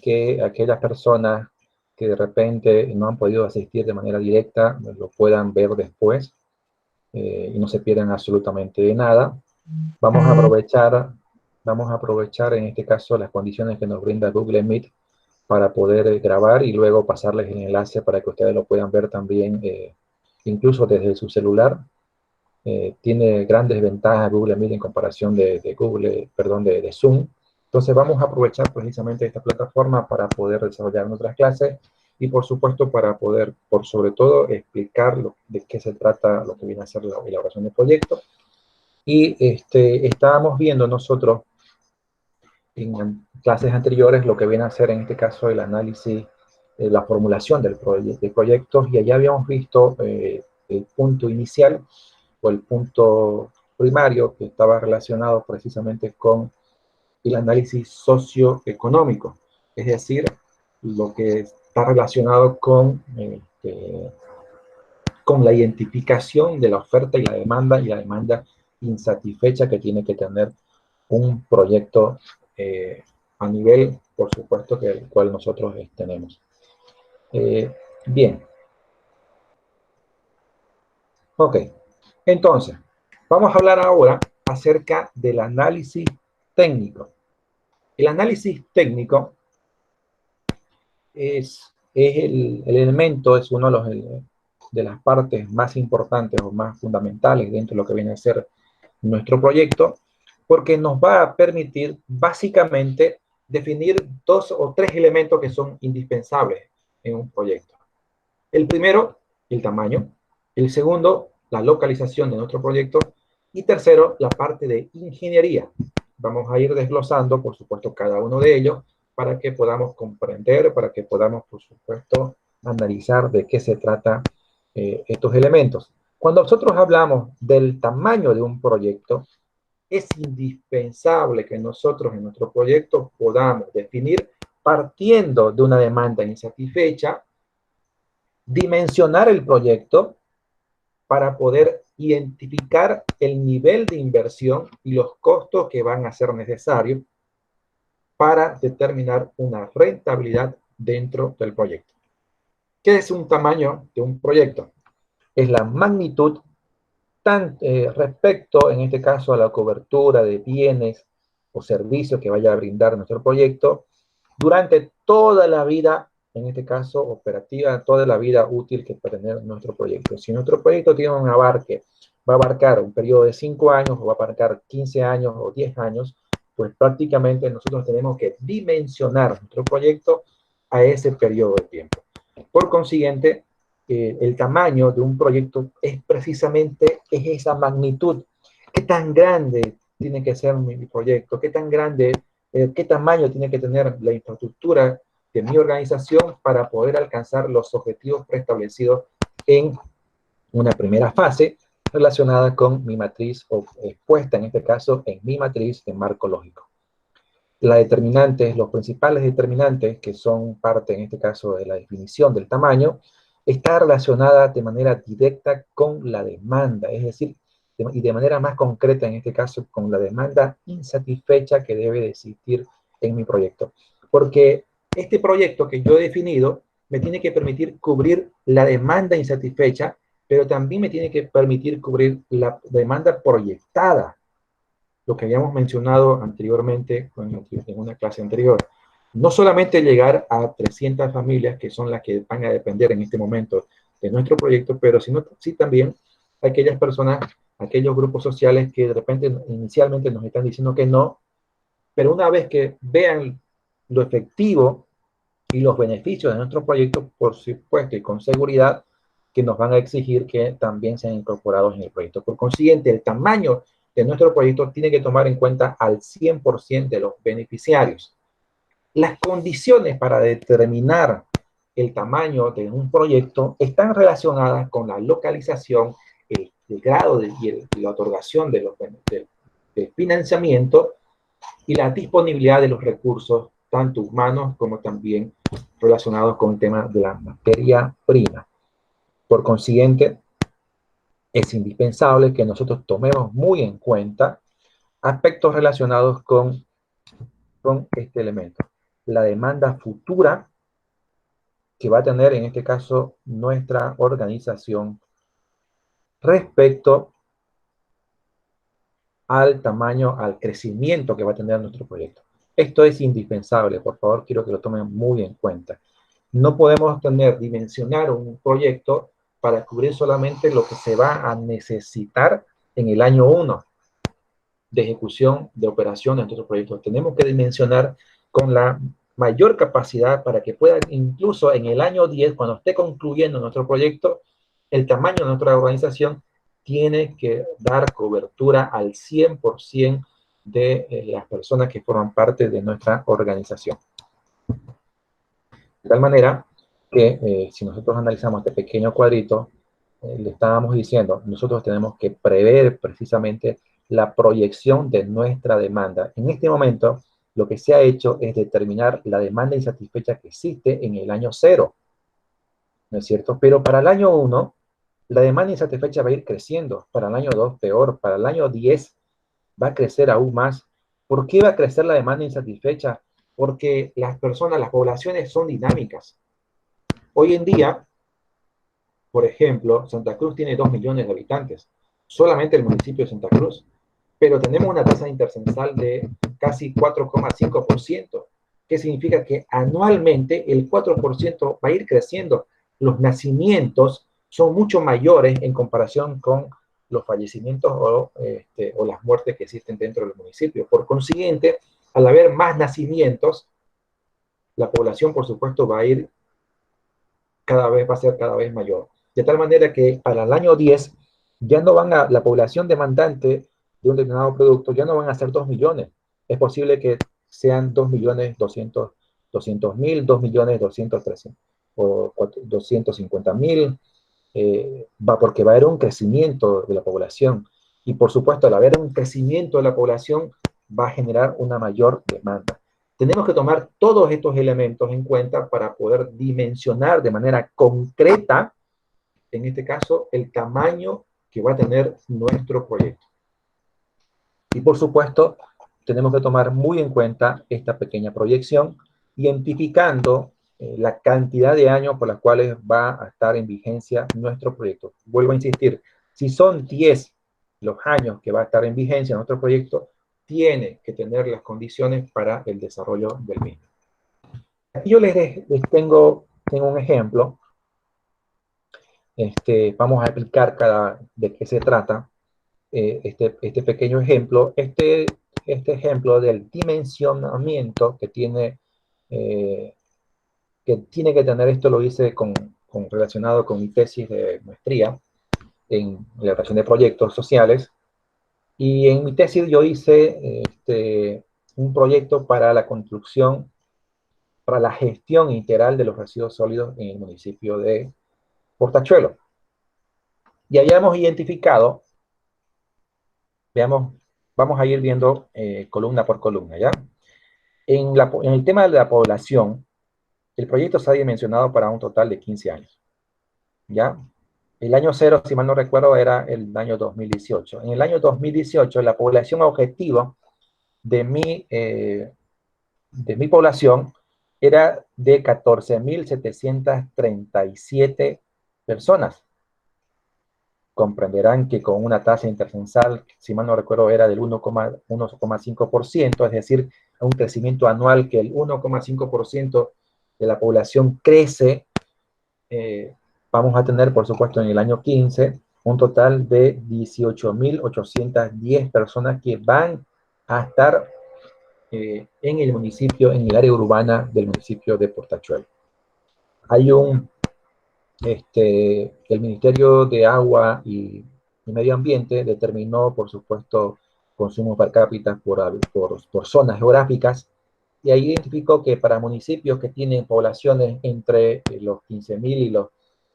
que aquellas personas que de repente no han podido asistir de manera directa lo puedan ver después y no se pierdan absolutamente de nada. Vamos a aprovechar en este caso las condiciones que nos brinda Google Meet para poder grabar y luego pasarles el enlace para que ustedes lo puedan ver también, incluso desde su celular. Tiene grandes ventajas Google Meet en comparación de Zoom. Entonces vamos a aprovechar precisamente esta plataforma para poder desarrollar nuestras clases y por supuesto para poder, por sobre todo, explicar de qué se trata lo que viene a ser la elaboración del proyecto. Y estábamos viendo nosotros en clases anteriores lo que viene a ser en este caso el análisis, la formulación de proyectos, y allá habíamos visto el punto inicial o el punto primario que estaba relacionado precisamente con el análisis socioeconómico, es decir, lo que está relacionado con la identificación de la oferta y la demanda insatisfecha que tiene que tener un proyecto a nivel, por supuesto, que el cual nosotros tenemos. Bien. Ok. Entonces, vamos a hablar ahora acerca del análisis técnico. El análisis técnico es el elemento, es uno de las partes más importantes o más fundamentales dentro de lo que viene a ser nuestro proyecto, porque nos va a permitir básicamente definir 2 o 3 elementos que son indispensables en un proyecto. El primero, el tamaño. El segundo, la localización de nuestro proyecto. Y tercero, la parte de ingeniería. Vamos a ir desglosando, por supuesto, cada uno de ellos para que podamos comprender, para que podamos, por supuesto, analizar de qué se trata estos elementos. Cuando nosotros hablamos del tamaño de un proyecto, es indispensable que nosotros en nuestro proyecto podamos definir, partiendo de una demanda insatisfecha, dimensionar el proyecto para poder identificar el nivel de inversión y los costos que van a ser necesarios para determinar una rentabilidad dentro del proyecto. ¿Qué es un tamaño de un proyecto? Es la magnitud respecto, en este caso, a la cobertura de bienes o servicios que vaya a brindar nuestro proyecto durante toda la vida, en este caso operativa, toda la vida útil que puede tener nuestro proyecto. Si nuestro proyecto tiene un abarque, va a abarcar un periodo de 5 años, o va a abarcar 15 años o 10 años, pues prácticamente nosotros tenemos que dimensionar nuestro proyecto a ese periodo de tiempo. Por consiguiente, el tamaño de un proyecto es precisamente esa magnitud. ¿Qué tan grande tiene que ser mi proyecto? ¿Qué tan grande, qué tamaño tiene que tener la infraestructura de mi organización para poder alcanzar los objetivos preestablecidos en una primera fase relacionada con mi matriz o expuesta en este caso en mi matriz de marco lógico? Las determinantes, los principales determinantes que son parte en este caso de la definición del tamaño, está relacionada de manera directa con la demanda, es decir, y de manera más concreta en este caso con la demanda insatisfecha que debe de existir en mi proyecto. Porque este proyecto que yo he definido me tiene que permitir cubrir la demanda insatisfecha, pero también me tiene que permitir cubrir la demanda proyectada, lo que habíamos mencionado anteriormente en una clase anterior. No solamente llegar a 300 familias, que son las que van a depender en este momento de nuestro proyecto, pero sino, sí también aquellas personas, aquellos grupos sociales que de repente inicialmente nos están diciendo que no, pero una vez que vean lo efectivo y los beneficios de nuestro proyecto, por supuesto y con seguridad, que nos van a exigir que también sean incorporados en el proyecto. Por consiguiente, el tamaño de nuestro proyecto tiene que tomar en cuenta al 100% de los beneficiarios. Las condiciones para determinar el tamaño de un proyecto están relacionadas con la localización, el grado y la otorgación de financiamiento y la disponibilidad de los recursos, tanto humanos como también relacionados con el tema de la materia prima. Por consiguiente, es indispensable que nosotros tomemos muy en cuenta aspectos relacionados con este elemento. la demanda futura que va a tener en este caso nuestra organización respecto al tamaño, al crecimiento que va a tener nuestro proyecto. Esto es indispensable, por favor, quiero que lo tomen muy en cuenta. No podemos dimensionar un proyecto para cubrir solamente lo que se va a necesitar en el año 1 de ejecución de operaciones de nuestro proyecto. Tenemos que dimensionar con la mayor capacidad para que pueda, incluso en el año 10, cuando esté concluyendo nuestro proyecto, el tamaño de nuestra organización tiene que dar cobertura al 100% de las personas que forman parte de nuestra organización. De tal manera que si nosotros analizamos este pequeño cuadrito, le estábamos diciendo, nosotros tenemos que prever precisamente la proyección de nuestra demanda. En este momento, lo que se ha hecho es determinar la demanda insatisfecha que existe en el año 0, ¿no es cierto? Pero para el año 1, la demanda insatisfecha va a ir creciendo, para el año 2 peor, para el año 10 va a crecer aún más. ¿Por qué va a crecer la demanda insatisfecha? Porque las personas, las poblaciones son dinámicas. Hoy en día, por ejemplo, Santa Cruz tiene 2 millones de habitantes, solamente el municipio de Santa Cruz, pero tenemos una tasa intercensal de casi 4,5%, que significa que anualmente el 4% va a ir creciendo. Los nacimientos son mucho mayores en comparación con los fallecimientos o las muertes que existen dentro del municipio. Por consiguiente, al haber más nacimientos, la población, por supuesto, va a ser cada vez mayor. De tal manera que para el año 10 ya no van a, la población demandante de un determinado producto ya no van a ser 2 millones. Es posible que sean 2.200.000, 2.213.000 o 250.000, porque va a haber un crecimiento de la población. Y por supuesto, al haber un crecimiento de la población, va a generar una mayor demanda. Tenemos que tomar todos estos elementos en cuenta para poder dimensionar de manera concreta, en este caso, el tamaño que va a tener nuestro proyecto. Y por supuesto, tenemos que tomar muy en cuenta esta pequeña proyección, identificando la cantidad de años por las cuales va a estar en vigencia nuestro proyecto. Vuelvo a insistir, si son 10 los años que va a estar en vigencia nuestro proyecto, tiene que tener las condiciones para el desarrollo del mismo. Aquí yo les tengo un ejemplo. Vamos a explicar de qué se trata este pequeño ejemplo. Este ejemplo del dimensionamiento que tiene que tener, esto lo hice relacionado con mi tesis de maestría en la relación de proyectos sociales. Y en mi tesis yo hice un proyecto para la construcción, para la gestión integral de los residuos sólidos en el municipio de Portachuelo. Y hayamos identificado, veamos, vamos a ir viendo columna por columna, ¿ya? En el tema de la población, el proyecto se ha dimensionado para un total de 15 años, ¿ya? El año 0, si mal no recuerdo, era el año 2018. En el año 2018, la población objetiva de mi población era de 14.737 personas. Comprenderán que con una tasa intercensal, si mal no recuerdo, era del 1,5%, es decir, un crecimiento anual que el 1,5% de la población crece. Vamos a tener, por supuesto, en el año 15, un total de 18.810 personas que van a estar en el municipio, en el área urbana del municipio de Portachuelo. Hay el Ministerio de Agua y Medio Ambiente determinó, por supuesto, consumo per cápita por zonas geográficas, y ahí identificó que para municipios que tienen poblaciones entre los 15.000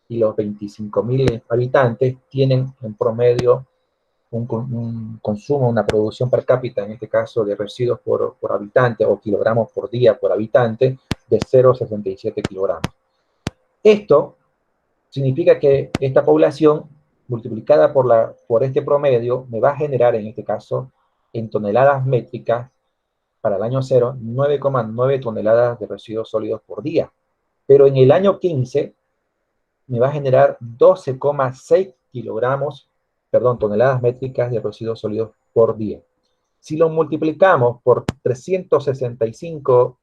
y los 25.000 habitantes, tienen en promedio un consumo, una producción per cápita, en este caso de residuos por habitante o kilogramos por día por habitante, de 0,67 kilogramos. Esto significa que esta población multiplicada por este promedio me va a generar, en este caso, en toneladas métricas, para el año 0, 9,9 toneladas de residuos sólidos por día. Pero en el año 15 me va a generar 12,6 kilogramos, perdón, toneladas métricas de residuos sólidos por día. Si lo multiplicamos por 365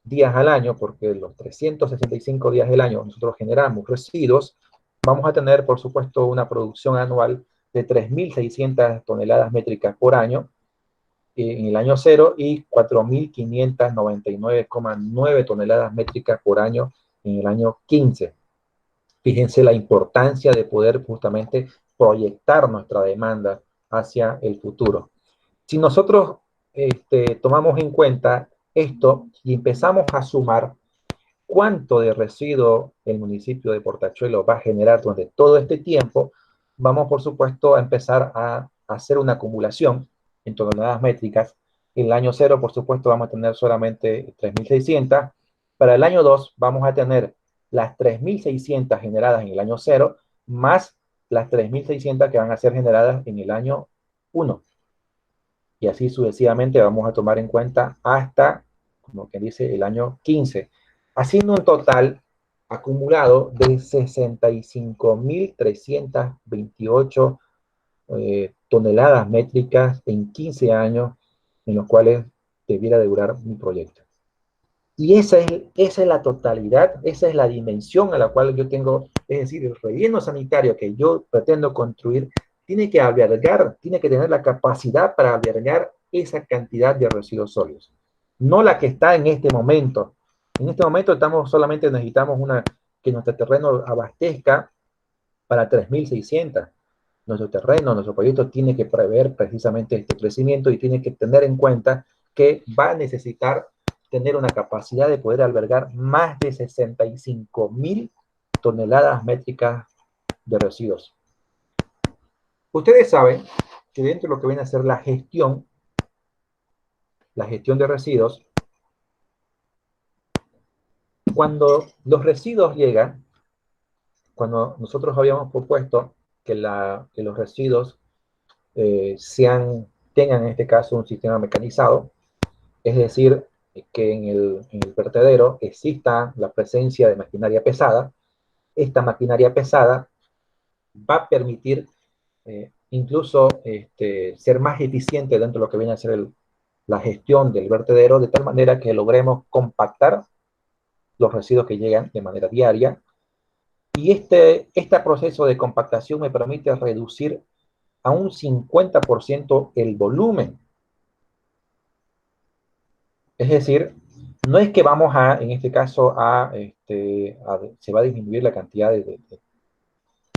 días al año, porque los 365 días del año nosotros generamos residuos, vamos a tener, por supuesto, una producción anual de 3.600 toneladas métricas por año en el año 0 y 4.599,9 toneladas métricas por año en el año 15. Fíjense la importancia de poder justamente proyectar nuestra demanda hacia el futuro. Si nosotros tomamos en cuenta esto y empezamos a sumar cuánto de residuo el municipio de Portachuelo va a generar durante todo este tiempo, vamos por supuesto a empezar a hacer una acumulación en toneladas métricas. En el año 0, por supuesto, vamos a tener solamente 3.600. Para el año 2 vamos a tener las 3.600 generadas en el año 0, más las 3.600 que van a ser generadas en el año 1. Y así sucesivamente vamos a tomar en cuenta hasta, como que dice, el año 15, haciendo un total acumulado de 65.328 toneladas métricas en 15 años en los cuales debiera de durar mi proyecto. Y esa es la totalidad, esa es la dimensión a la cual yo tengo, es decir, el relleno sanitario que yo pretendo construir tiene que albergar, tiene que tener la capacidad para albergar esa cantidad de residuos sólidos. No la que está en este momento. En este momento solamente necesitamos que nuestro terreno abastezca para 3.600. Nuestro terreno, nuestro proyecto tiene que prever precisamente este crecimiento y tiene que tener en cuenta que va a necesitar tener una capacidad de poder albergar más de 65.000 toneladas métricas de residuos. Ustedes saben que dentro de lo que viene a ser la gestión de residuos, cuando los residuos llegan, cuando nosotros habíamos propuesto que los residuos tengan en este caso un sistema mecanizado, es decir, que en el vertedero exista la presencia de maquinaria pesada. Esta maquinaria pesada va a permitir incluso ser más eficiente dentro de lo que viene a ser la gestión del vertedero, de tal manera que logremos compactar los residuos que llegan de manera diaria. Y este proceso de compactación me permite reducir a un 50% el volumen. Es decir, no es que vamos en este caso, se va a disminuir la cantidad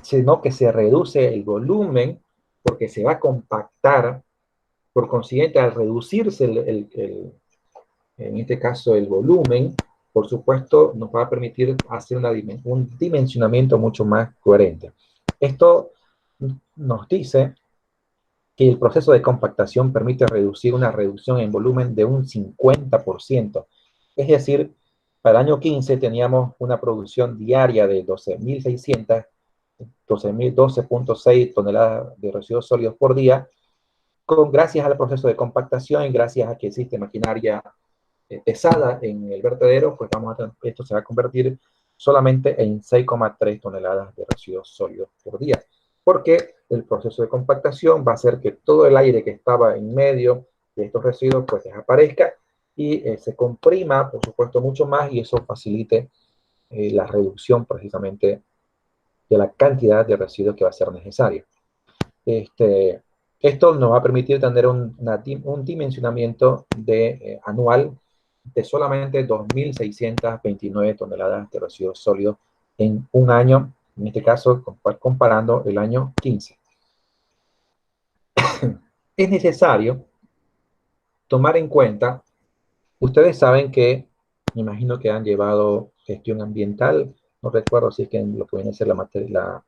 sino que se reduce el volumen porque se va a compactar. Por consiguiente, al reducirse en este caso el volumen, por supuesto, nos va a permitir hacer un dimensionamiento mucho más coherente. Esto nos dice que el proceso de compactación permite reducir una reducción en volumen de un 50%. Es decir, para el año 15 teníamos una producción diaria de 12.6 toneladas de residuos sólidos por día, gracias al proceso de compactación y gracias a que existe maquinaria pesada en el vertedero, pues esto se va a convertir solamente en 6,3 toneladas de residuos sólidos por día. Porque el proceso de compactación va a hacer que todo el aire que estaba en medio de estos residuos pues desaparezca y se comprima, por supuesto, mucho más y eso facilite la reducción precisamente de la cantidad de residuos que va a ser necesario. Esto nos va a permitir tener un dimensionamiento anual de solamente 2.629 toneladas de residuos sólidos en un año, en este caso comparando el año 15. Es necesario tomar en cuenta, ustedes saben que, me imagino que han llevado gestión ambiental, no recuerdo si es que en lo que viene a ser la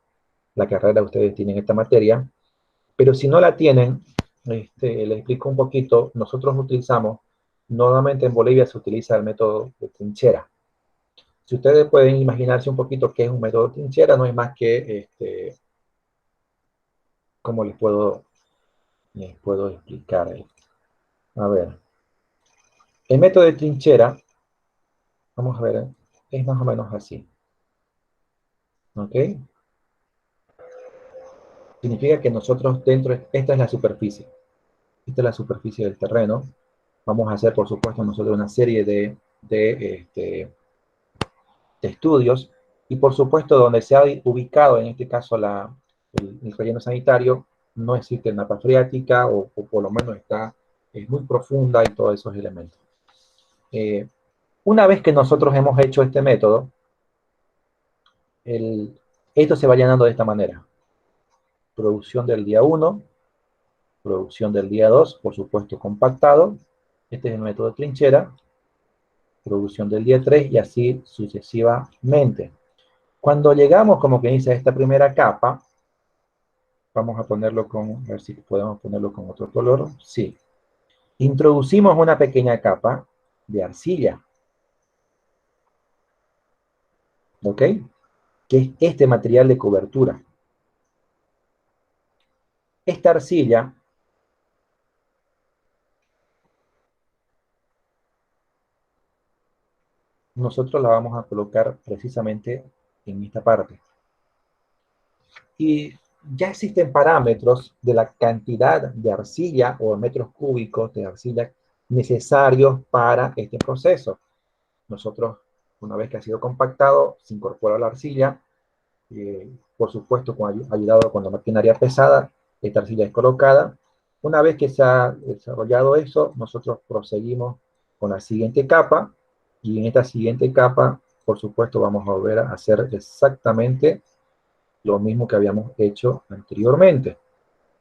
carrera ustedes tienen esta materia, pero si no la tienen, les explico un poquito. Nosotros utilizamos, normalmente en Bolivia se utiliza el método de trinchera. Si ustedes pueden imaginarse un poquito qué es un método de trinchera, no es más que, ¿cómo les puedo explicar? A ver, El método de trinchera, vamos a ver, es más o menos así. ¿Ok? Significa que nosotros dentro, esta es la superficie. Esta es la superficie del terreno. Vamos a hacer, por supuesto, nosotros una serie de estudios. Y por supuesto, donde se ha ubicado, en este caso, el relleno sanitario, no existe napa freática o por lo menos está muy profunda y todos esos elementos. Una vez que nosotros hemos hecho este método, esto se va llenando de esta manera. Producción del día 1, producción del día 2, por supuesto compactado. Este es el método de trinchera. Producción del día 3 y así sucesivamente. Cuando llegamos, como que dice, a esta primera capa, vamos a ponerlo con, a ver si podemos ponerlo con otro color. Sí. Introducimos una pequeña capa de arcilla. ¿Ok? Que es este material de cobertura. Esta arcilla nosotros la vamos a colocar precisamente en esta parte. Y ya existen parámetros de la cantidad de arcilla o metros cúbicos de arcilla necesarios para este proceso. Nosotros, una vez que ha sido compactado, se incorpora la arcilla, por supuesto, ayudado con la maquinaria pesada, esta arcilla es colocada. Una vez que se ha desarrollado eso, nosotros proseguimos con la siguiente capa, y en esta siguiente capa, por supuesto, vamos a volver a hacer exactamente lo mismo que habíamos hecho anteriormente,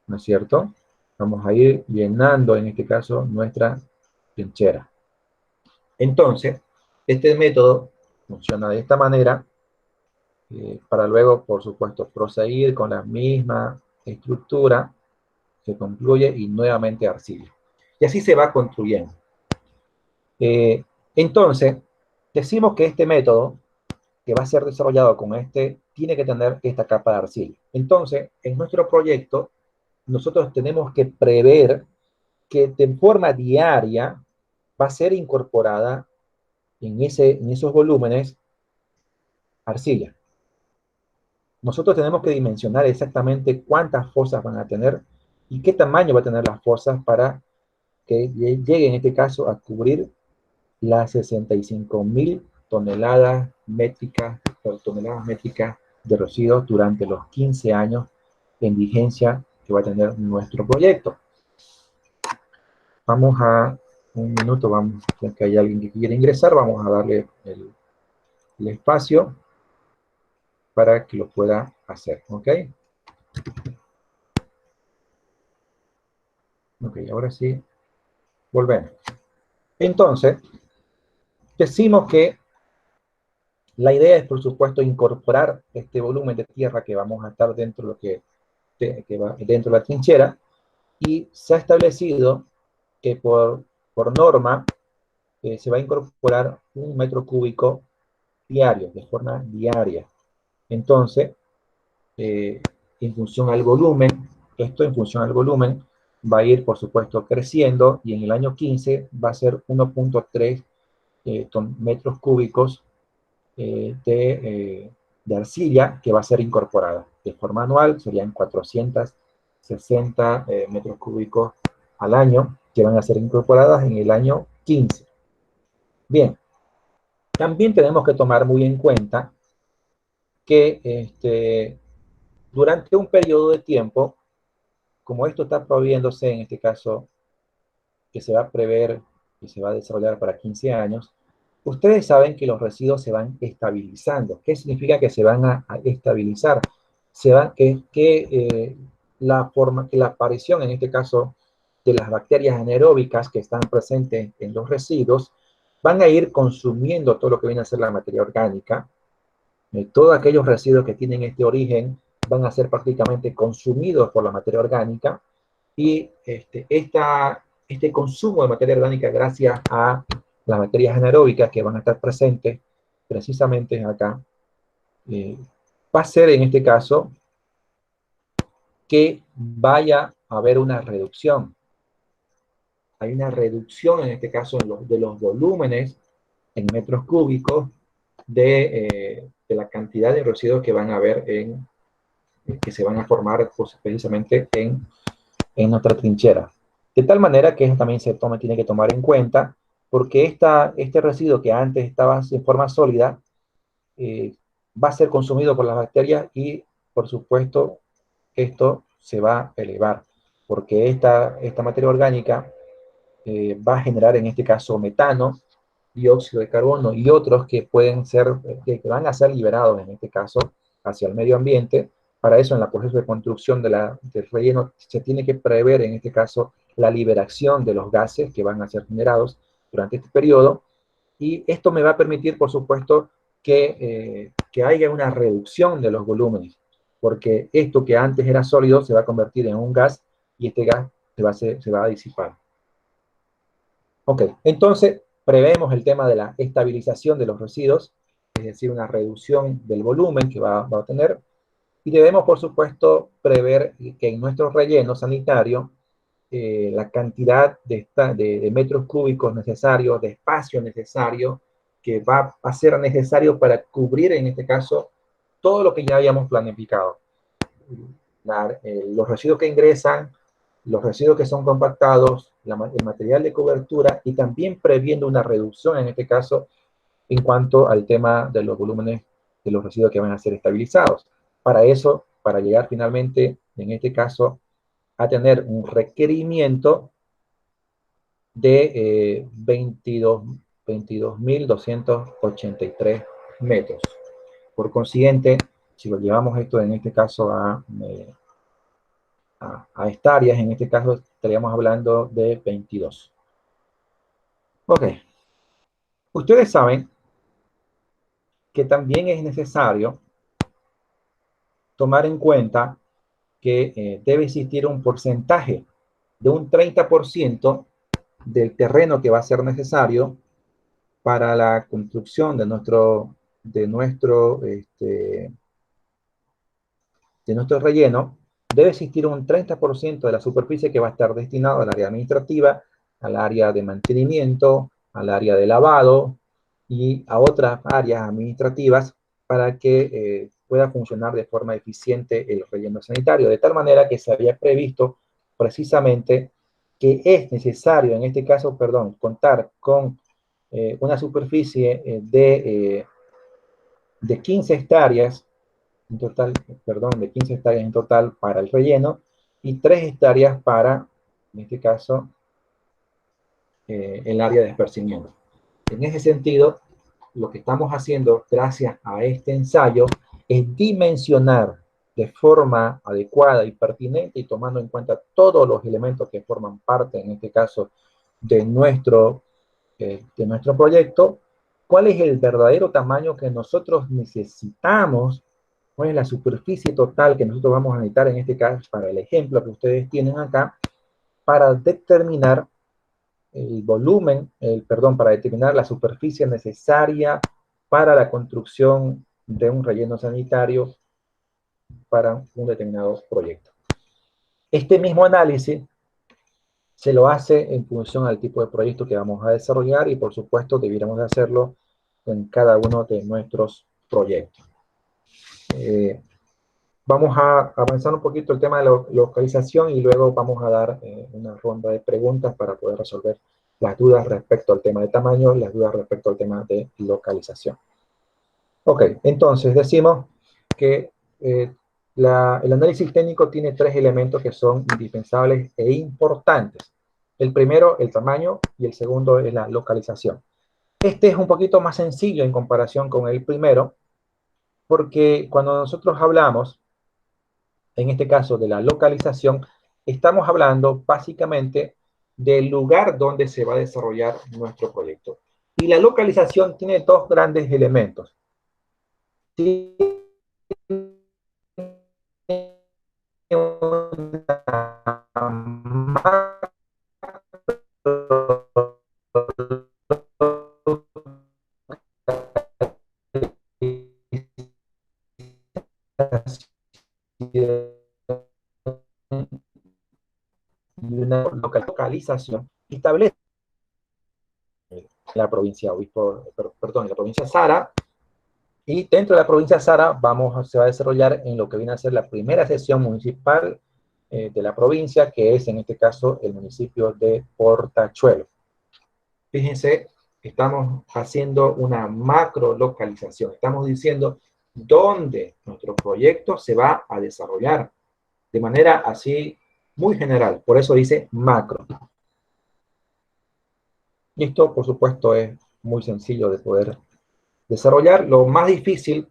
¿no es cierto? Vamos a ir llenando, en este caso, nuestra trinchera. Entonces, este método funciona de esta manera, para luego, por supuesto, proseguir con la misma estructura, se concluye y nuevamente arcilla. Y así se va construyendo. Eh, entonces, decimos que este método que va a ser desarrollado con este, tiene que tener esta capa de arcilla. Entonces, en nuestro proyecto, nosotros tenemos que prever que de forma diaria va a ser incorporada en esos volúmenes arcilla. Nosotros tenemos que dimensionar exactamente cuántas fosas van a tener y qué tamaño va a tener las fosas para que llegue en este caso a cubrir las 65.000 toneladas métricas de residuos durante los 15 años en vigencia que va a tener nuestro proyecto. Vamos a un minuto, vamos, que hay alguien que quiere ingresar, vamos a darle el espacio para que lo pueda hacer, ¿ok? Ok, ahora sí, volvemos. Entonces, decimos que la idea es, por supuesto, incorporar este volumen de tierra que vamos a estar dentro de lo que va dentro de la trinchera, y se ha establecido que por norma se va a incorporar 1 metro cúbico diario, de forma diaria. Entonces, eh, en función al volumen, esto en función al volumen va a ir, por supuesto, creciendo, y en el año 15 va a ser 1.3 metros cúbicos de arcilla que va a ser incorporada. De forma anual serían 460 metros cúbicos al año que van a ser incorporadas en el año 15. Bien, también tenemos que tomar muy en cuenta que durante un periodo de tiempo, como esto está prohibiéndose, en este caso, que se va a prever y se va a desarrollar para 15 años, ustedes saben que los residuos se van estabilizando. ¿Qué significa que se van a estabilizar? Que la aparición, en este caso, de las bacterias anaeróbicas que están presentes en los residuos, van a ir consumiendo todo lo que viene a ser la materia orgánica. Todos aquellos residuos que tienen este origen van a ser prácticamente consumidos por la materia orgánica, y este consumo de materia orgánica, gracias a las bacterias anaeróbicas que van a estar presentes precisamente acá, va a ser en este caso que vaya a haber una reducción. hay una reducción, en este caso, de los volúmenes en metros cúbicos de la cantidad de residuos que van a haber que se van a formar pues, precisamente en nuestra trinchera. De tal manera que eso también tiene que tomar en cuenta, porque este residuo que antes estaba en forma sólida va a ser consumido por las bacterias y, por supuesto, esto se va a elevar, porque esta materia orgánica va a generar en este caso metano, dióxido de carbono y otros que pueden ser, que van a ser liberados en este caso hacia el medio ambiente. Para eso en el proceso de construcción del relleno se tiene que prever en este caso la liberación de los gases que van a ser generados durante este periodo y esto me va a permitir por supuesto que haya una reducción de los volúmenes porque esto que antes era sólido se va a convertir en un gas y este gas se va a disipar. Ok, entonces prevemos el tema de la estabilización de los residuos, es decir, una reducción del volumen que va a tener, y debemos, por supuesto, prever que en nuestro relleno sanitario la cantidad de metros cúbicos necesarios, de espacio necesario, que va a ser necesario para cubrir, en este caso, todo lo que ya habíamos planificado. Los residuos que ingresan, los residuos que son compactados, el material de cobertura y también previendo una reducción en este caso en cuanto al tema de los volúmenes de los residuos que van a ser estabilizados. Para eso, para llegar finalmente, en este caso, a tener un requerimiento de 22.283 metros. Por consiguiente, si lo llevamos esto en este caso a hectáreas, en este caso estaríamos hablando de 22. Ok, ustedes saben que también es necesario tomar en cuenta que debe existir un porcentaje de un 30% del terreno que va a ser necesario para la construcción de nuestro relleno. Debe existir un 30% de la superficie que va a estar destinado al área administrativa, al área de mantenimiento, al área de lavado y a otras áreas administrativas para que pueda funcionar de forma eficiente el relleno sanitario, de tal manera que se había previsto precisamente que es necesario, en este caso, perdón, contar con una superficie de 15 hectáreas en total, perdón, de 15 hectáreas en total para el relleno y 3 hectáreas para, en este caso, el área de esparcimiento. En ese sentido, lo que estamos haciendo gracias a este ensayo es dimensionar de forma adecuada y pertinente y tomando en cuenta todos los elementos que forman parte, en este caso, de nuestro proyecto, cuál es el verdadero tamaño que nosotros necesitamos, cuál es la superficie total que nosotros vamos a necesitar, en este caso, para el ejemplo que ustedes tienen acá, para determinar el volumen, perdón, para determinar la superficie necesaria para la construcción de un relleno sanitario para un determinado proyecto. Este mismo análisis se lo hace en función al tipo de proyecto que vamos a desarrollar y por supuesto debiéramos de hacerlo en cada uno de nuestros proyectos. Vamos a avanzar un poquito el tema de la localización y luego vamos a dar una ronda de preguntas para poder resolver las dudas respecto al tema de tamaño y las dudas respecto al tema de localización. Ok, entonces decimos que el análisis técnico tiene 3 elementos que son indispensables e importantes. El primero, el tamaño, y el segundo es la localización. Este es un poquito más sencillo en comparación con el primero, porque cuando nosotros hablamos, en este caso de la localización, estamos hablando básicamente del lugar donde se va a desarrollar nuestro proyecto. Y la localización tiene 2 grandes elementos. Y una localización. Y establece la provincia perdón, la provincia Sara, y dentro de la provincia Sara se va a desarrollar en lo que viene a ser la primera sesión municipal de la provincia, que es en este caso el municipio de Portachuelo. Fíjense, estamos haciendo una macro localización, estamos diciendo dónde nuestro proyecto se va a desarrollar, de manera así muy general, por eso dice macro. Esto, por supuesto, es muy sencillo de poder desarrollar. Lo más difícil,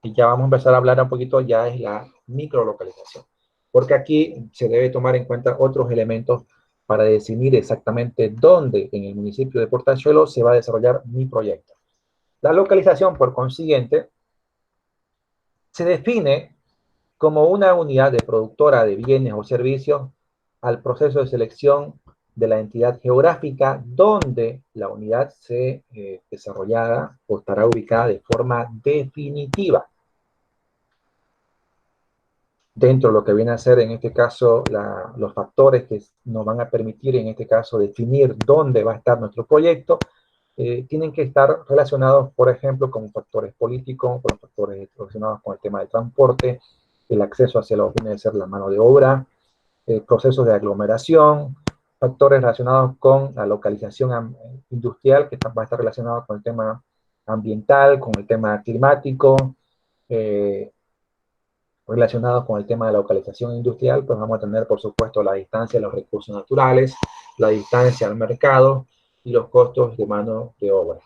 y ya vamos a empezar a hablar un poquito, ya es la microlocalización, porque aquí se debe tomar en cuenta otros elementos para definir exactamente dónde en el municipio de Portachuelo se va a desarrollar mi proyecto. La localización, por consiguiente, se define como una unidad de productora de bienes o servicios al proceso de selección de la entidad geográfica donde la unidad se desarrollada o estará ubicada de forma definitiva. Dentro de lo que viene a ser en este caso los factores que nos van a permitir en este caso definir dónde va a estar nuestro proyecto, tienen que estar relacionados, por ejemplo, con factores políticos, con factores relacionados con el tema del transporte, el acceso hacia lo que viene a ser la mano de obra, procesos de aglomeración, factores relacionados con la localización industrial, que va a estar relacionado con el tema ambiental, con el tema climático, relacionados con el tema de la localización industrial, pues vamos a tener, por supuesto, la distancia a los recursos naturales, la distancia al mercado y los costos de mano de obra.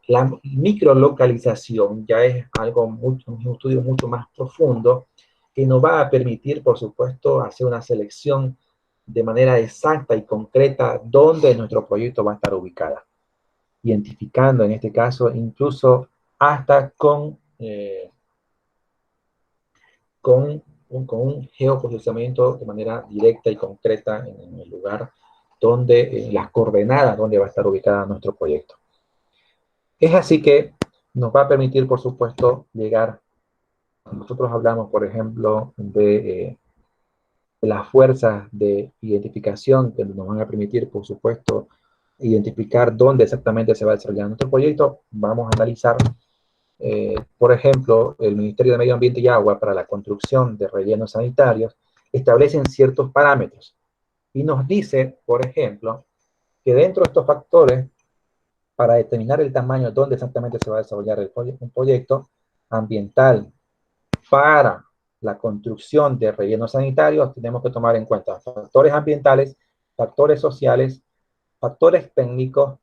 La microlocalización ya es un estudio mucho más profundo que nos va a permitir, por supuesto, hacer una selección de manera exacta y concreta dónde nuestro proyecto va a estar ubicado, identificando en este caso incluso hasta con un geoposicionamiento de manera directa y concreta en el lugar donde, las coordenadas donde va a estar ubicada nuestro proyecto. Es así que nos va a permitir, por supuesto, llegar, nosotros hablamos, por ejemplo, de las fuerzas de identificación que nos van a permitir, por supuesto, identificar dónde exactamente se va a desarrollar nuestro proyecto. Vamos a analizar, por ejemplo, el Ministerio de Medio Ambiente y Agua para la construcción de rellenos sanitarios establecen ciertos parámetros y nos dice, por ejemplo, que dentro de estos factores, para determinar el tamaño donde exactamente se va a desarrollar un proyecto ambiental para la construcción de rellenos sanitarios, tenemos que tomar en cuenta factores ambientales, factores sociales, factores técnicos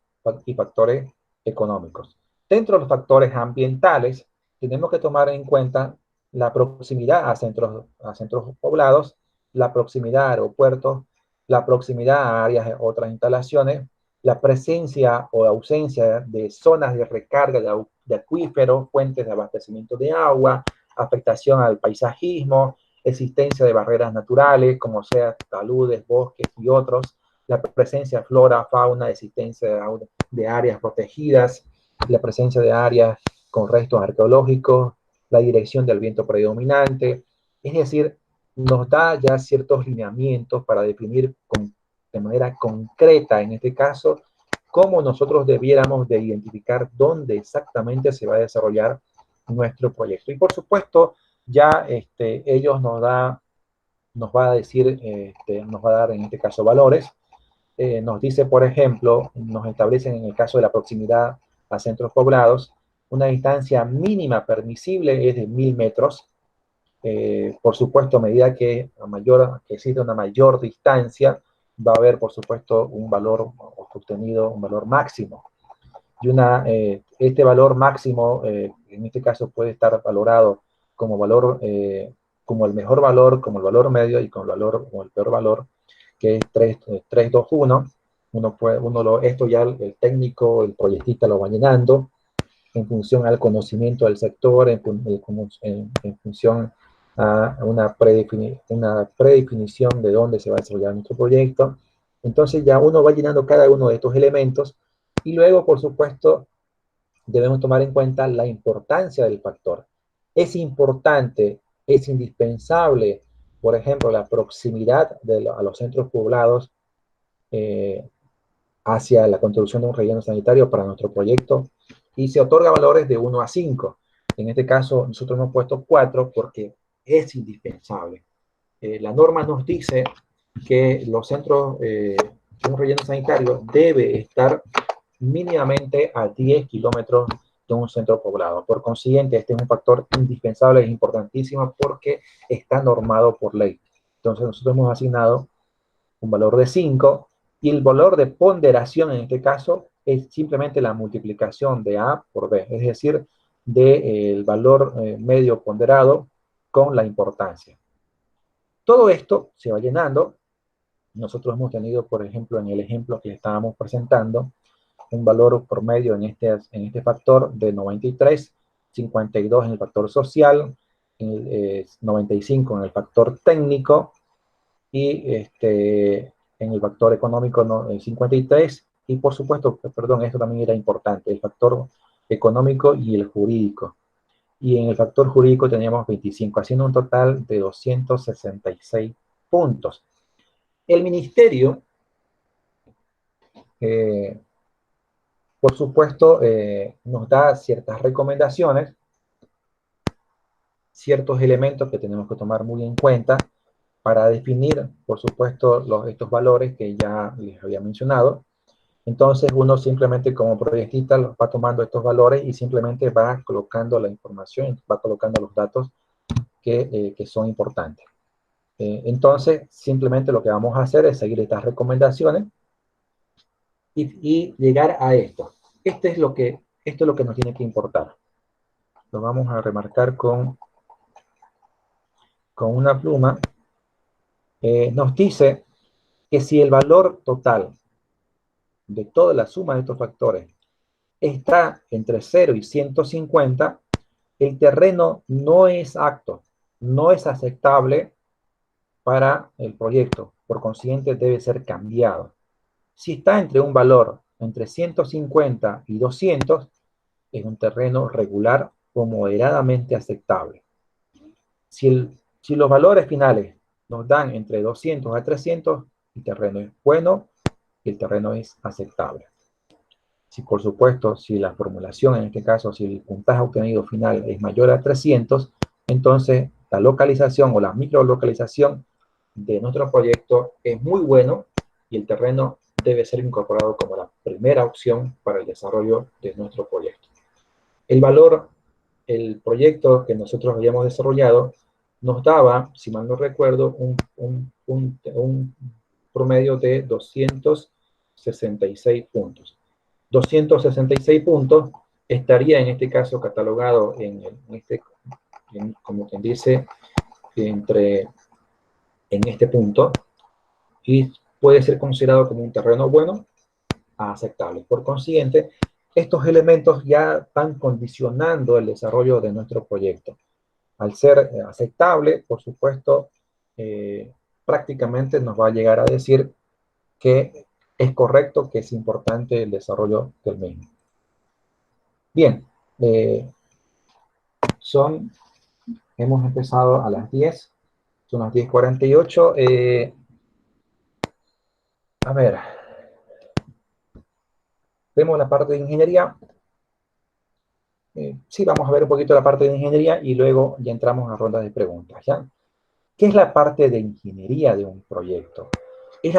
y factores económicos. Dentro de los factores ambientales, tenemos que tomar en cuenta la proximidad a centros poblados, la proximidad a aeropuertos, la proximidad a áreas de otras instalaciones, la presencia o ausencia de zonas de recarga de acuíferos, fuentes de abastecimiento de agua, afectación al paisajismo, existencia de barreras naturales, como sea taludes, bosques y otros, la presencia de flora, fauna, existencia de áreas protegidas, la presencia de áreas con restos arqueológicos, la dirección del viento predominante, es decir, nos da ya ciertos lineamientos para definir de manera concreta, en este caso, cómo nosotros debiéramos de identificar dónde exactamente se va a desarrollar nuestro proyecto. Y por supuesto, ya ellos nos va a decir, nos va a dar en este caso valores. Nos dice, por ejemplo, nos establecen en el caso de la proximidad a centros poblados, una distancia mínima permisible es de 1000 metros. Por supuesto, a medida que existe una mayor distancia, va a haber, por supuesto, un valor obtenido, un valor máximo. Y este valor máximo, en este caso, puede estar valorado como valor, como el mejor valor, como el valor medio y como el peor valor, que es 321. Esto ya el técnico, el proyectista lo va llenando en función al conocimiento del sector, en función a una predefinición de dónde se va a desarrollar nuestro proyecto. Entonces ya uno va llenando cada uno de estos elementos y luego, por supuesto, debemos tomar en cuenta la importancia del factor. Es importante, es indispensable, por ejemplo, la proximidad a los centros poblados hacia la construcción de un relleno sanitario para nuestro proyecto y se otorga valores de 1 a 5. En este caso, nosotros hemos puesto 4 porque es indispensable. La norma nos dice que los centros de un relleno sanitario debe estar mínimamente a 10 kilómetros de un centro poblado. Por consiguiente, este es un factor indispensable, es importantísimo porque está normado por ley. Entonces, nosotros hemos asignado un valor de 5 y el valor de ponderación en este caso es simplemente la multiplicación de A por B, es decir, del valor medio ponderado con la importancia. Todo esto se va llenando. Nosotros hemos tenido, por ejemplo, en el ejemplo que estábamos presentando, un valor promedio en este factor de 93, 52 en el factor social, 95 en el factor técnico y en el factor económico 53 y por supuesto, perdón, esto también era importante, el factor económico y el jurídico. Y en el factor jurídico teníamos 25, haciendo un total de 266 puntos. El ministerio, por supuesto, nos da ciertas recomendaciones, ciertos elementos que tenemos que tomar muy en cuenta para definir, por supuesto, estos valores que ya les había mencionado. Entonces uno simplemente como proyectista va tomando estos valores y simplemente va colocando la información, va colocando los datos que son importantes. Entonces simplemente lo que vamos a hacer es seguir estas recomendaciones y llegar a esto. Esto es lo que nos tiene que importar. Lo vamos a remarcar con una pluma. Nos dice que si el valor total de toda la suma de estos factores está entre 0 y 150, el terreno no es apto, no es aceptable para el proyecto. Por consiguiente, debe ser cambiado. Si está entre un valor entre 150 y 200, es un terreno regular o moderadamente aceptable. Si los valores finales nos dan entre 200 a 300, el terreno es bueno y el terreno es aceptable. Si por supuesto, si la formulación, en este caso, si el puntaje obtenido final es mayor a 300, entonces la localización o la microlocalización de nuestro proyecto es muy bueno y el terreno debe ser incorporado como la primera opción para el desarrollo de nuestro proyecto. El proyecto que nosotros habíamos desarrollado nos daba, si mal no recuerdo, un promedio de 266 puntos. 266 puntos estaría en este caso catalogado como quien dice, en este punto y puede ser considerado como un terreno bueno a aceptable. Por consiguiente, estos elementos ya van condicionando el desarrollo de nuestro proyecto. Al ser aceptable, por supuesto, prácticamente nos va a llegar a decir que es correcto, que es importante el desarrollo del mismo. Bien, hemos empezado a las 10, son las 10:48. A ver, vemos la parte de ingeniería. Sí, vamos a ver un poquito la parte de ingeniería y luego ya entramos a rondas de preguntas, ¿ya? ¿Qué es la parte de ingeniería de un proyecto? Es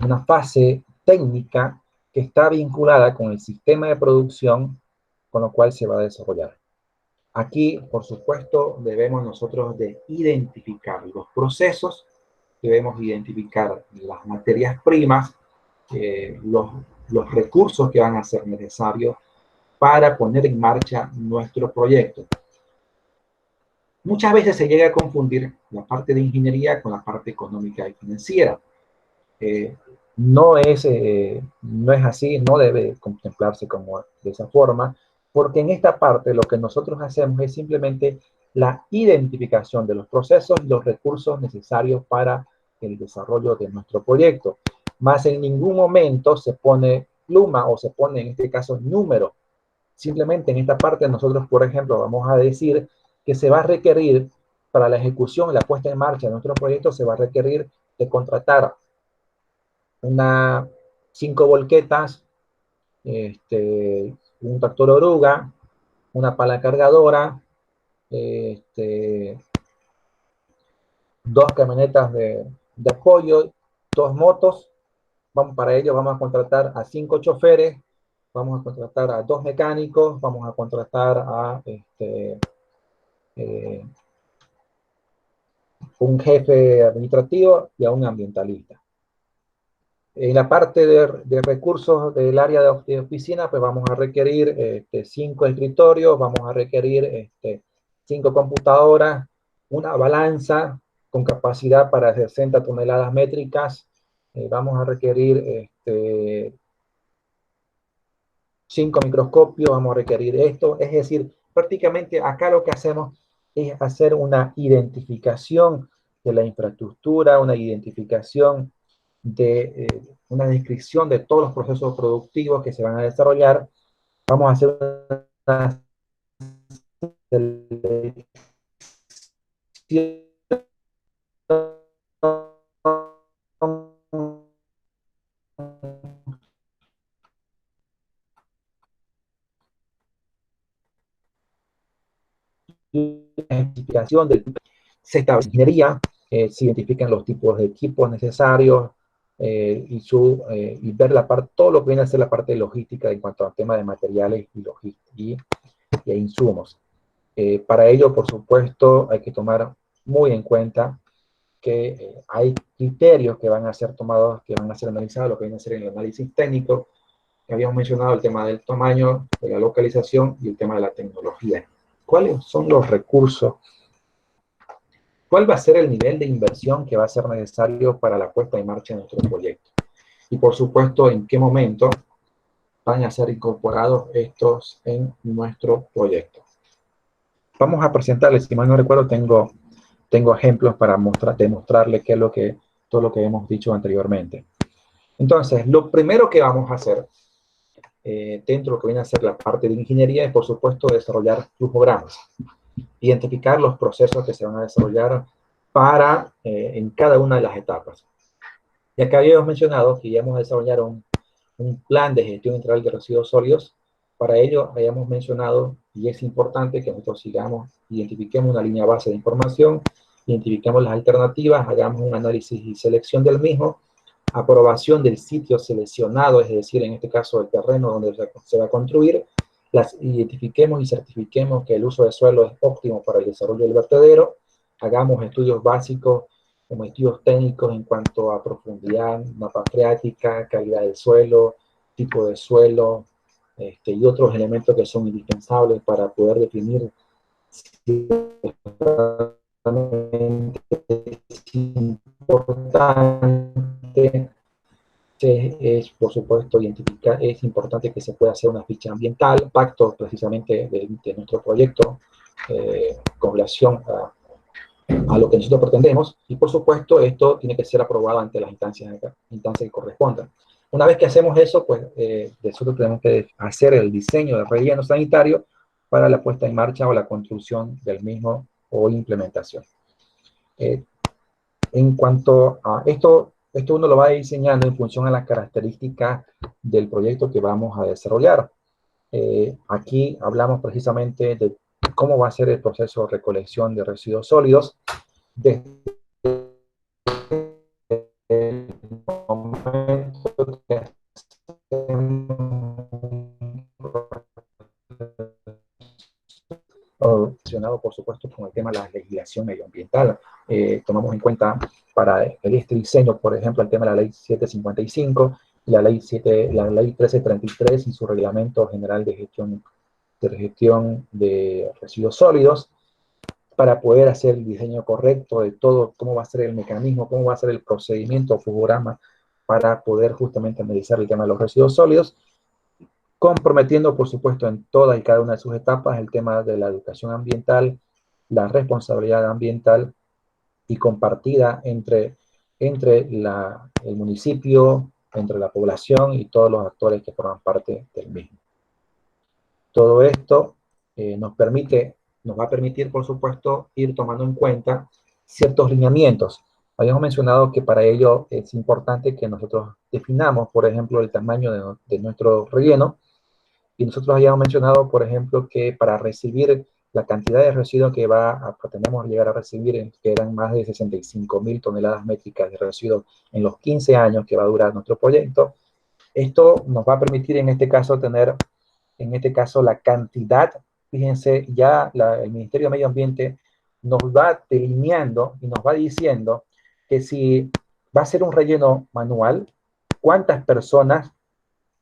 una fase técnica que está vinculada con el sistema de producción con lo cual se va a desarrollar. Aquí, por supuesto, debemos nosotros de identificar los procesos, debemos identificar las materias primas, los recursos que van a ser necesarios para poner en marcha nuestro proyecto. Muchas veces se llega a confundir la parte de ingeniería con la parte económica y financiera. No es así, no debe contemplarse como de esa forma, porque en esta parte lo que nosotros hacemos es simplemente la identificación de los procesos y los recursos necesarios para el desarrollo de nuestro proyecto. Más en ningún momento se pone pluma o se pone en este caso número. Simplemente en esta parte nosotros, por ejemplo, vamos a decir que se va a requerir para la ejecución y la puesta en marcha de nuestro proyecto, se va a requerir de contratar 5 volquetas, un tractor oruga, una pala cargadora, este, 2 camionetas de apoyo, 2 motos. Para ello vamos a contratar a 5 choferes, vamos a contratar a 2 mecánicos, vamos a contratar a eh, un jefe administrativo y a un ambientalista. En la parte de recursos del área de oficina, pues vamos a requerir 5 escritorios, vamos a requerir 5 computadoras, una balanza con capacidad para 60 toneladas métricas, vamos a requerir 5 microscopios, vamos a requerir esto. Es decir, prácticamente acá lo que hacemos es hacer una identificación de la infraestructura, una identificación de una descripción de todos los procesos productivos que se van a desarrollar. Vamos a hacer una selección de se establece ingeniería, se identifican los tipos de equipos necesarios y ver todo lo que viene a ser la parte de logística en cuanto al tema de materiales y insumos. Para ello, por supuesto, hay que tomar muy en cuenta que hay criterios que van a ser tomados, que van a ser analizados, lo que viene a ser el análisis técnico, que habíamos mencionado el tema del tamaño, de la localización y el tema de la tecnología. ¿Cuáles son los recursos? ¿Cuál va a ser el nivel de inversión que va a ser necesario para la puesta en marcha de nuestro proyecto? Y por supuesto, ¿en qué momento van a ser incorporados estos en nuestro proyecto? Vamos a presentarles, si mal no recuerdo, tengo ejemplos para demostrarles qué es todo lo que hemos dicho anteriormente. Entonces, lo primero que vamos a hacer dentro de lo que viene a ser la parte de ingeniería es, por supuesto, desarrollar flujogramas, identificar los procesos que se van a desarrollar en cada una de las etapas. Y acá habíamos mencionado que íbamos a desarrollar un plan de gestión integral de residuos sólidos. Para ello, habíamos mencionado, y es importante que nosotros identifiquemos una línea base de información, identifiquemos las alternativas, hagamos un análisis y selección del mismo, aprobación del sitio seleccionado, es decir, en este caso el terreno donde se va a construir, identifiquemos y certifiquemos que el uso de suelo es óptimo para el desarrollo del vertedero, hagamos estudios básicos como estudios técnicos en cuanto a profundidad, mapa freática, calidad del suelo, tipo de suelo, y otros elementos que son indispensables para poder definir si es importante por supuesto, es importante que se pueda hacer una ficha ambiental, pacto precisamente de nuestro proyecto con relación a lo que nosotros pretendemos, y por supuesto esto tiene que ser aprobado ante las instancias que correspondan. Una vez que hacemos eso, pues nosotros tenemos que hacer el diseño del relleno sanitario para la puesta en marcha o la construcción del mismo o implementación. En cuanto a esto uno lo va diseñando en función a las características del proyecto que vamos a desarrollar. Aquí hablamos precisamente de cómo va a ser el proceso de recolección de residuos sólidos desde el momento que relacionado, por supuesto, con el tema de la legislación medioambiental. Tomamos en cuenta para este diseño, por ejemplo, el tema de la ley 755, la ley 1333 y su reglamento general de gestión de residuos sólidos, para poder hacer el diseño correcto de todo, cómo va a ser el mecanismo, cómo va a ser el procedimiento o flujograma para poder justamente analizar el tema de los residuos sólidos, comprometiendo, por supuesto, en todas y cada una de sus etapas el tema de la educación ambiental, la responsabilidad ambiental y compartida entre el municipio, entre la población y todos los actores que forman parte del mismo. Todo esto nos va a permitir, por supuesto, ir tomando en cuenta ciertos lineamientos. Habíamos mencionado que para ello es importante que nosotros definamos, por ejemplo, el tamaño de nuestro relleno. Y nosotros habíamos mencionado, por ejemplo, que para recibir la cantidad de residuos que pretendemos llegar a recibir, que eran más de 65.000 toneladas métricas de residuos en los 15 años que va a durar nuestro proyecto, esto nos va a permitir en este caso tener, en este caso, la cantidad. Fíjense, ya el Ministerio de Medio Ambiente nos va delineando y nos va diciendo que si va a ser un relleno manual, cuántas personas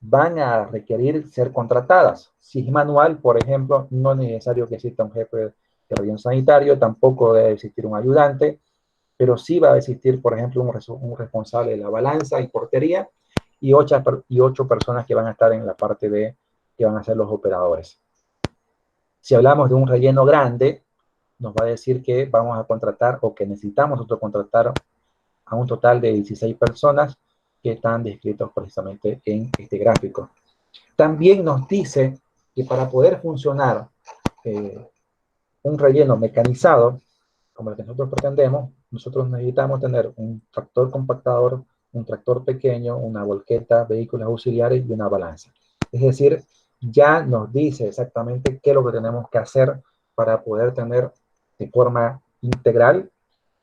van a requerir ser contratadas. Si es manual, por ejemplo, no es necesario que exista un jefe de relleno sanitario, tampoco debe existir un ayudante, pero sí va a existir, por ejemplo, un responsable de la balanza y portería y 8 personas que van a estar en la parte de que van a ser los operadores. Si hablamos de un relleno grande, nos va a decir que vamos a contratar o que necesitamos nosotros contratar a un total de 16 personas que están descritos precisamente en este gráfico. También nos dice que para poder funcionar un relleno mecanizado, como el que nosotros pretendemos, nosotros necesitamos tener un tractor compactador, un tractor pequeño, una volqueta, vehículos auxiliares y una balanza. Es decir, ya nos dice exactamente qué es lo que tenemos que hacer para poder tener de forma integral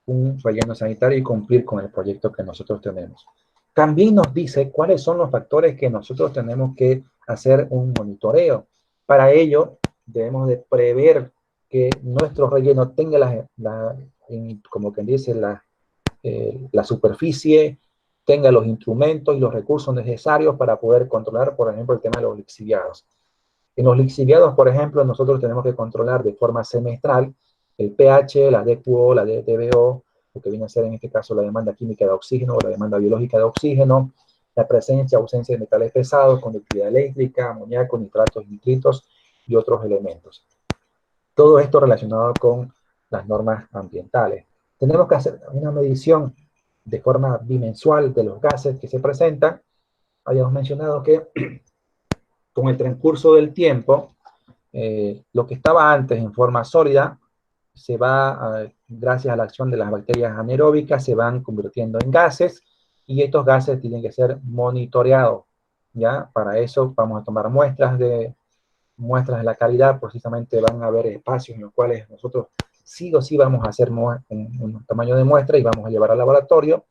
un relleno sanitario y cumplir con el proyecto que nosotros tenemos. También nos dice cuáles son los factores que nosotros tenemos que hacer un monitoreo. Para ello, debemos de prever que nuestro relleno tenga como quien dice, la superficie, tenga los instrumentos y los recursos necesarios para poder controlar, por ejemplo, el tema de los lixiviados. En los lixiviados, por ejemplo, nosotros tenemos que controlar de forma semestral el pH, la DQO, la DBO, lo que viene a ser en este caso la demanda química de oxígeno o la demanda biológica de oxígeno, la presencia o ausencia de metales pesados, conductividad eléctrica, amoníaco, nitratos, nitritos y otros elementos. Todo esto relacionado con las normas ambientales. Tenemos que hacer una medición de forma bimensual de los gases que se presentan. Habíamos mencionado que con el transcurso del tiempo, lo que estaba antes en forma sólida, gracias a la acción de las bacterias anaeróbicas, se van convirtiendo en gases, y estos gases tienen que ser monitoreados, ¿ya? Para eso vamos a tomar muestras de la calidad. Precisamente van a haber espacios en los cuales nosotros sí o sí vamos a hacer un tamaño de muestra y vamos a llevar al laboratorio.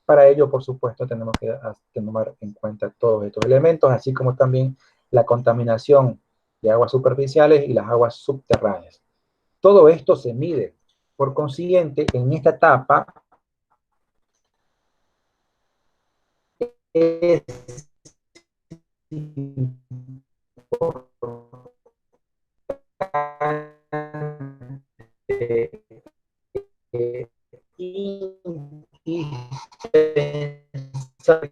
Para ello, por supuesto, tenemos que tomar en cuenta todos estos elementos, así como también la contaminación de aguas superficiales y las aguas subterráneas. Todo esto se mide. Por consiguiente, en esta etapa es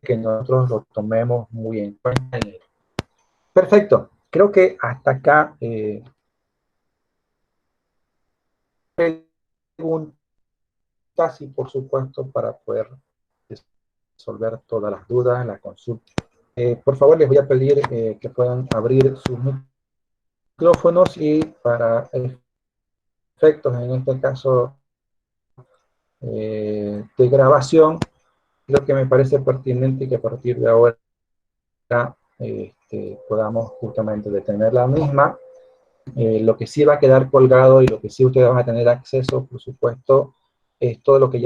que nosotros lo tomemos muy en cuenta. Perfecto. Creo que hasta acá preguntas y por supuesto para poder resolver todas las dudas, la consulta. Por favor, les voy a pedir que puedan abrir sus micrófonos y para efectos, en este caso, de grabación, lo que me parece pertinente que a partir de ahora podamos justamente detener la misma. Lo que sí va a quedar colgado y lo que sí ustedes van a tener acceso, por supuesto, es todo lo que ya